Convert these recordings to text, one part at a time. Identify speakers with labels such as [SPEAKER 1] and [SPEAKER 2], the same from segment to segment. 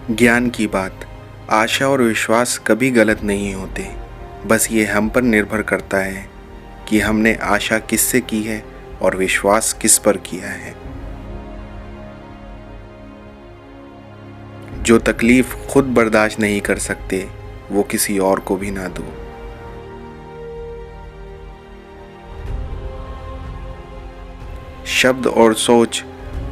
[SPEAKER 1] ज्ञान की बात। आशा और विश्वास कभी गलत नहीं होते, बस ये हम पर निर्भर करता है कि हमने आशा किससे की है और विश्वास किस पर किया है। जो तकलीफ खुद बर्दाश्त नहीं कर सकते वो किसी और को भी ना दो। शब्द और सोच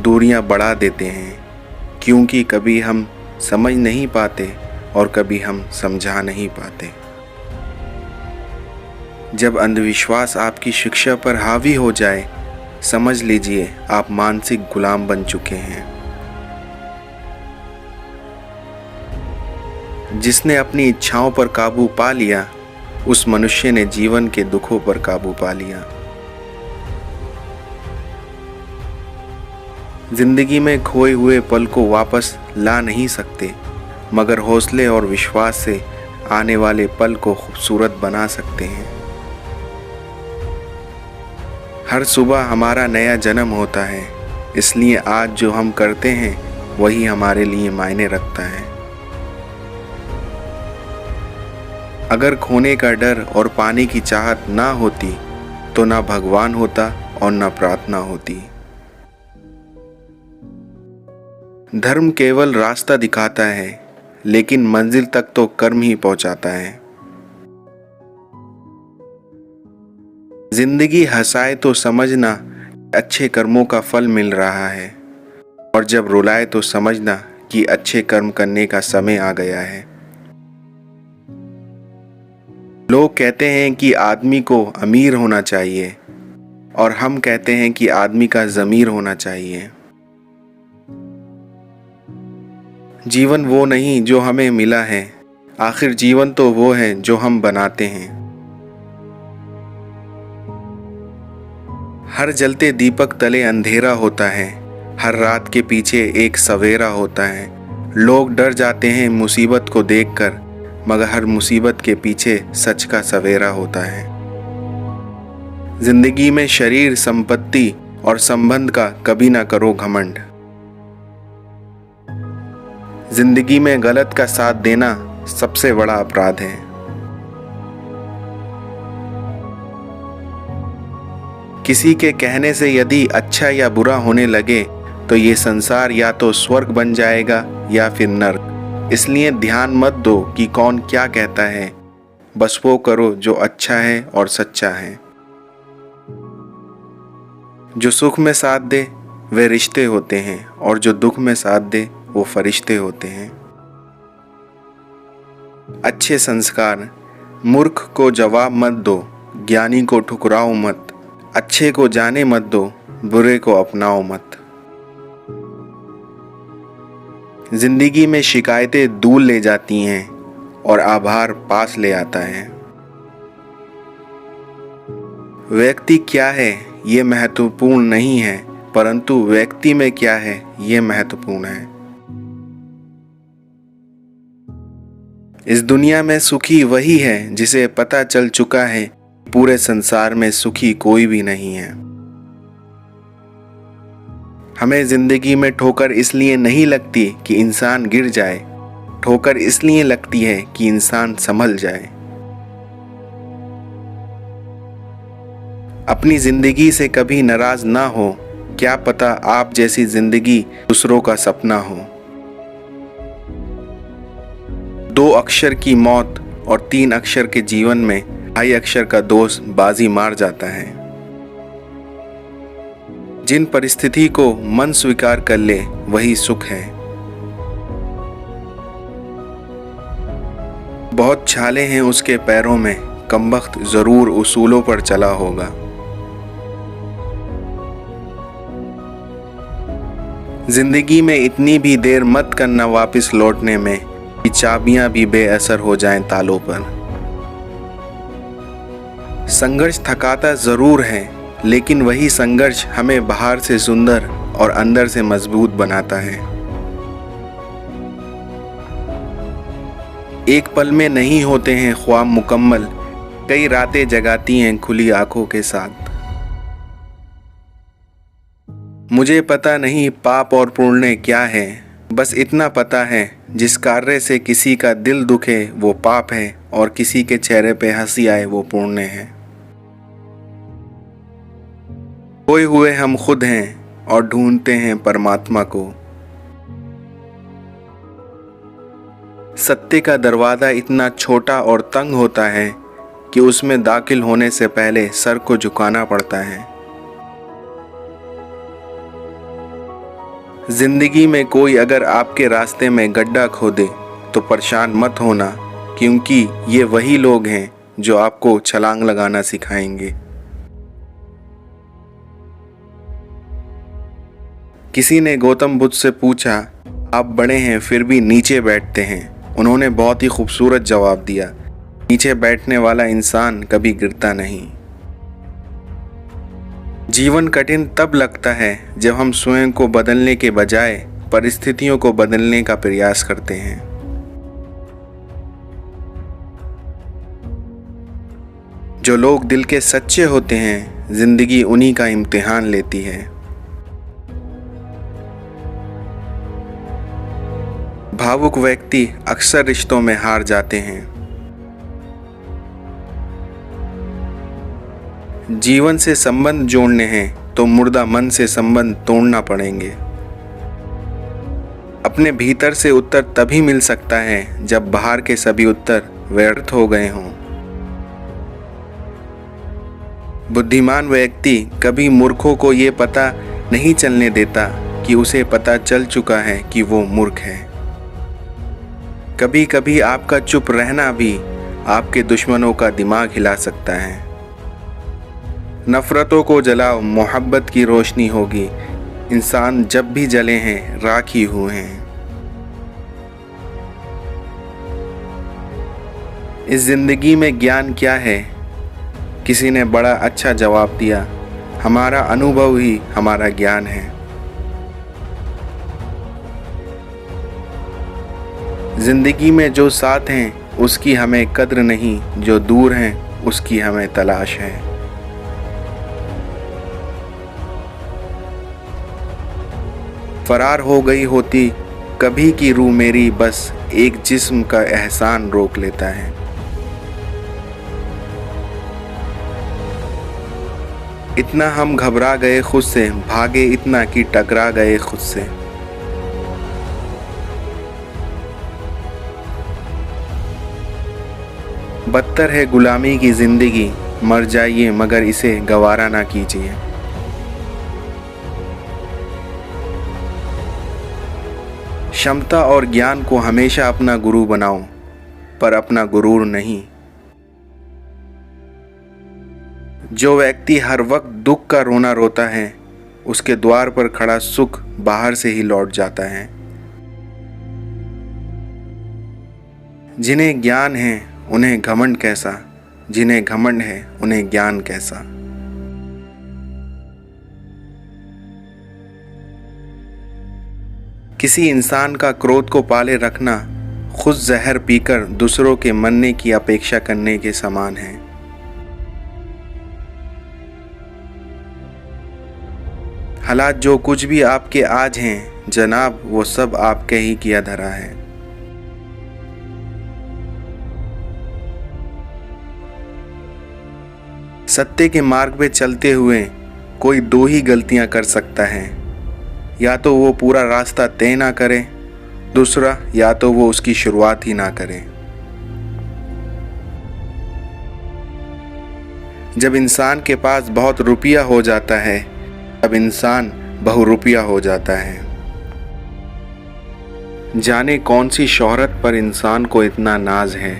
[SPEAKER 1] दूरियां बढ़ा देते हैं, क्योंकि कभी हम समझ नहीं पाते और कभी हम समझा नहीं पाते। जब अंधविश्वास आपकी शिक्षा पर हावी हो जाए, समझ लीजिए आप मानसिक गुलाम बन चुके हैं। जिसने अपनी इच्छाओं पर काबू पा लिया, उस मनुष्य ने जीवन के दुखों पर काबू पा लिया। जिंदगी में खोए हुए पल को वापस ला नहीं सकते, मगर हौसले और विश्वास से आने वाले पल को खूबसूरत बना सकते हैं। हर सुबह हमारा नया जन्म होता है, इसलिए आज जो हम करते हैं वही हमारे लिए मायने रखता है। अगर खोने का डर और पाने की चाहत ना होती तो ना भगवान होता और ना प्रार्थना होती। धर्म केवल रास्ता दिखाता है, लेकिन मंजिल तक तो कर्म ही पहुंचाता है। जिंदगी हंसाए तो समझना अच्छे कर्मों का फल मिल रहा है, और जब रुलाए तो समझना कि अच्छे कर्म करने का समय आ गया है। लोग कहते हैं कि आदमी को अमीर होना चाहिए, और हम कहते हैं कि आदमी का ज़मीर होना चाहिए। जीवन वो नहीं जो हमें मिला है, आखिर जीवन तो वो है जो हम बनाते हैं। हर जलते दीपक तले अंधेरा होता है, हर रात के पीछे एक सवेरा होता है। लोग डर जाते हैं मुसीबत को देखकर, मगर हर मुसीबत के पीछे सच का सवेरा होता है। जिंदगी में शरीर, संपत्ति और संबंध का कभी ना करो घमंड। जिंदगी में गलत का साथ देना सबसे बड़ा अपराध है। किसी के कहने से यदि अच्छा या बुरा होने लगे तो ये संसार या तो स्वर्ग बन जाएगा या फिर नर्क। इसलिए ध्यान मत दो कि कौन क्या कहता है, बस वो करो जो अच्छा है और सच्चा है। जो सुख में साथ दे वे रिश्ते होते हैं, और जो दुख में साथ दे वो फरिश्ते होते हैं। अच्छे संस्कार। मूर्ख को जवाब मत दो, ज्ञानी को ठुकराओ मत। अच्छे को जाने मत दो, बुरे को अपनाओ मत। जिंदगी में शिकायतें दूर ले जाती हैं और आभार पास ले आता है। व्यक्ति क्या है ये महत्वपूर्ण नहीं है, परंतु व्यक्ति में क्या है ये महत्वपूर्ण है। इस दुनिया में सुखी वही है जिसे पता चल चुका है पूरे संसार में सुखी कोई भी नहीं है। हमें जिंदगी में ठोकर इसलिए नहीं लगती कि इंसान गिर जाए, ठोकर इसलिए लगती है कि इंसान संभल जाए। अपनी जिंदगी से कभी नाराज ना हो, क्या पता आप जैसी जिंदगी दूसरों का सपना हो। 2 अक्षर की मौत और 3 अक्षर के जीवन में 2.5 अक्षर का दोस्त बाजी मार जाता है। जिन परिस्थिति को मन स्वीकार कर ले वही सुख है। बहुत छाले हैं उसके पैरों में, कमबख्त जरूर उसूलों पर चला होगा। जिंदगी में इतनी भी देर मत करना वापस लौटने में कि चाबियां भी बेअसर हो जाएं तालों पर। संघर्ष थकाता जरूर है, लेकिन वही संघर्ष हमें बाहर से सुंदर और अंदर से मजबूत बनाता है। एक पल में नहीं होते हैं ख्वाब मुकम्मल, कई रातें जगाती हैं खुली आंखों के साथ। मुझे पता नहीं पाप और पुण्य क्या है, बस इतना पता है, जिस कार्य से किसी का दिल दुखे वो पाप है और किसी के चेहरे पे हंसी आए वो पुण्य है। खोए हुए हम खुद हैं और ढूंढते हैं परमात्मा को। सत्य का दरवाज़ा इतना छोटा और तंग होता है कि उसमें दाखिल होने से पहले सर को झुकाना पड़ता है। जिंदगी में कोई अगर आपके रास्ते में गड्ढा खोदे तो परेशान मत होना, क्योंकि ये वही लोग हैं जो आपको छलांग लगाना सिखाएंगे। किसी ने गौतम बुद्ध से पूछा, आप बड़े हैं फिर भी नीचे बैठते हैं। उन्होंने बहुत ही खूबसूरत जवाब दिया, नीचे बैठने वाला इंसान कभी गिरता नहीं। जीवन कठिन तब लगता है जब हम स्वयं को बदलने के बजाय परिस्थितियों को बदलने का प्रयास करते हैं। जो लोग दिल के सच्चे होते हैं, जिंदगी उन्हीं का इम्तिहान लेती है। भावुक व्यक्ति अक्सर रिश्तों में हार जाते हैं। जीवन से संबंध जोड़ने हैं तो मुर्दा मन से संबंध तोड़ना पड़ेंगे। अपने भीतर से उत्तर तभी मिल सकता है जब बाहर के सभी उत्तर व्यर्थ हो गए हों। बुद्धिमान व्यक्ति कभी मूर्खों को ये पता नहीं चलने देता कि उसे पता चल चुका है कि वो मूर्ख है। कभी कभी आपका चुप रहना भी आपके दुश्मनों का दिमाग हिला सकता है। नफरतों को जलाओ, मोहब्बत की रोशनी होगी। इंसान जब भी जले हैं राख ही हुए हैं। इस जिंदगी में ज्ञान क्या है? किसी ने बड़ा अच्छा जवाब दिया, हमारा अनुभव ही हमारा ज्ञान है। जिंदगी में जो साथ हैं उसकी हमें कद्र नहीं, जो दूर हैं उसकी हमें तलाश है। फरार हो गई होती कभी की रूह मेरी, बस एक जिस्म का एहसान रोक लेता है। इतना हम घबरा गए खुद से, भागे इतना कि टकरा गए खुद से। बदतर है गुलामी की जिंदगी, मर जाइए मगर इसे गवारा ना कीजिए। क्षमता और ज्ञान को हमेशा अपना गुरु बनाओ, पर अपना गुरूर नहीं। जो व्यक्ति हर वक्त दुख का रोना रोता है, उसके द्वार पर खड़ा सुख बाहर से ही लौट जाता है। जिन्हें ज्ञान है उन्हें घमंड कैसा, जिन्हें घमंड है उन्हें ज्ञान कैसा। किसी इंसान का क्रोध को पाले रखना खुद जहर पीकर दूसरों के मरने की अपेक्षा करने के समान है। हालात जो कुछ भी आपके आज हैं जनाब, वो सब आपके ही किया धरा है। सत्य के मार्ग पे चलते हुए कोई दो ही गलतियां कर सकता है, या तो वो पूरा रास्ता तय ना करे, दूसरा या तो वो उसकी शुरुआत ही ना करे। जब इंसान के पास बहुत रुपया हो जाता है तब इंसान बहुरुपया हो जाता है। जाने कौन सी शोहरत पर इंसान को इतना नाज है,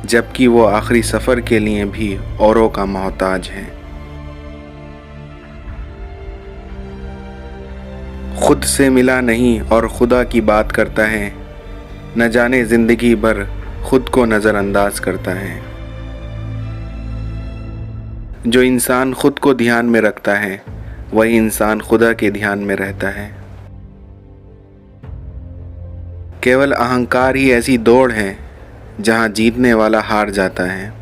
[SPEAKER 1] जबकि वो आखिरी सफ़र के लिए भी औरों का मोहताज है। खुद से मिला नहीं और खुदा की बात करता है, न जाने जिंदगी भर खुद को नज़रअंदाज करता है। जो इंसान खुद को ध्यान में रखता है वही इंसान खुदा के ध्यान में रहता है। केवल अहंकार ही ऐसी दौड़ है जहाँ जीतने वाला हार जाता है।